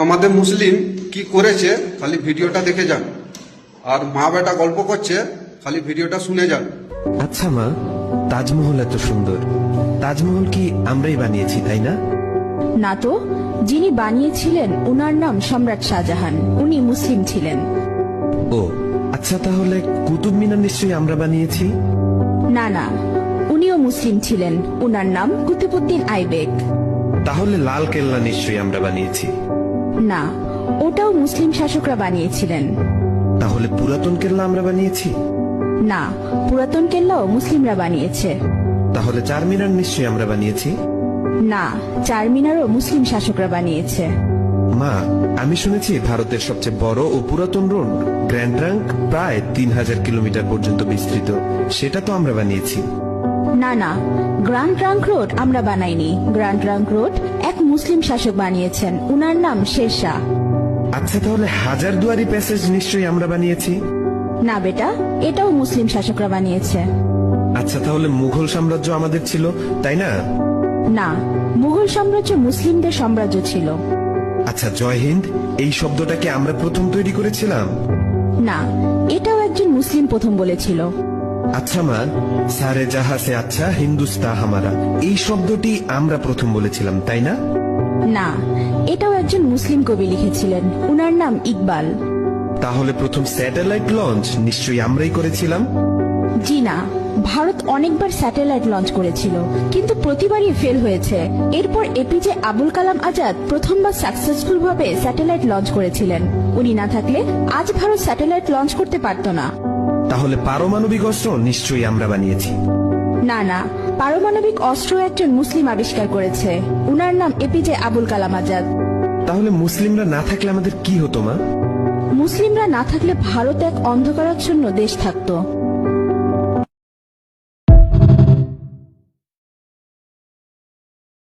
আমাদের মুসলিম কি করেছে খালি ভিডিওটা দেখে যান, আর মা বেটা গল্প করছে খালি ভিডিওটা শুনে যান। আচ্ছা মা, তাজমহল এত সুন্দর, তাজমহল কি আমরাই বানিয়েছি তাই না? না তো, যিনি বানিয়েছিলেন ওনার নাম সম্রাট শাহজাহান, উনি মুসলিম ছিলেন। ও আচ্ছা, তাহলে কুতুব মিনার নিশ্চয়ই আমরা বানিয়েছি? না না, উনিও মুসলিম ছিলেন, ওনার নাম কুতুবউদ্দিন আইবেক। তাহলে লাল কেল্লা নিশ্চয়ই আমরা বানিয়েছি? না, ওটাও মুসলিম শাসকরা বানিয়েছিলেন। তাহলে পুরাতন কেল্লা আমরা বানিয়েছি? না, পুরাতন কেল্লাও মুসলিমরা বানিয়েছে। তাহলে চার মিনার নিশ্চয়ই আমরা বানিয়েছি? না, চারমিনারও মুসলিম শাসকরা বানিয়েছে। মা, আমি শুনেছি ভারতের সবচেয়ে বড় ও পুরাতন রোড গ্র্যান্ড ট্রাঙ্ক প্রায় 3000 কিলোমিটার পর্যন্ত বিস্তৃত, সেটা তো আমরা বানিয়েছি। না না, গ্র্যান্ড ট্রাঙ্ক রোড আমরা বানাইনি। গ্র্যান্ড ট্রাঙ্ক রোড এক মুসলিম শাসক বানিয়েছেন, উনার নাম শের শাহ। আচ্ছা, তাহলে হাজারদুয়ারি প্যাসেজ নিশ্চয়ই আমরা বানিয়েছি? না বেটা, এটাও মুসলিম শাসকরা বানিয়েছে। আচ্ছা, তাহলে মুঘল সাম্রাজ্য আমাদের ছিল তাই না? না, মুঘল সাম্রাজ্য মুসলিমদের সাম্রাজ্য ছিল। আচ্ছা, জয় হিন্দ এই শব্দটাকে আমরা প্রথম তৈরি করেছিলাম? না, এটাও একজন মুসলিম প্রথম বলেছিল। আচ্ছা মা, সারে জাহা সে আচ্ছা হিন্দুস্তা হামারা এই শব্দটি আমরা প্রথম বলেছিলাম তাই না? না, এটাও একজন মুসলিম কবি লিখেছিলেন, উনার নাম ইকবাল। তাহলে প্রথম স্যাটেলাইট লঞ্চ নিশ্চয়ই আমরাই করেছিলাম? জি না, ভারত অনেকবার স্যাটেলাইট লঞ্চ করেছিল, কিন্তু প্রতিবারই ফেল হয়েছে। এরপর এপিজে আবুল কালাম আজাদ প্রথমবার সাকসেসফুল ভাবে স্যাটেলাইট লঞ্চ করেছিলেন। উনি না থাকলে আজ ভারত স্যাটেলাইট লঞ্চ করতে পারত না। তাহলে পারমাণবিক অস্ত্র নিশ্চয়ই আমরা বানিয়েছি? না না, পারমাণবিক অস্ত্র একজন মুসলিম আবিষ্কার করেছে, উনার নাম এপিজে আবুল কালাম আজাদ। তাহলে মুসলিমরা না থাকলে আমাদের কি হতো মা? মুসলিমরা না থাকলে ভারত এক অন্ধকারাচ্ছন্ন দেশ থাকতো।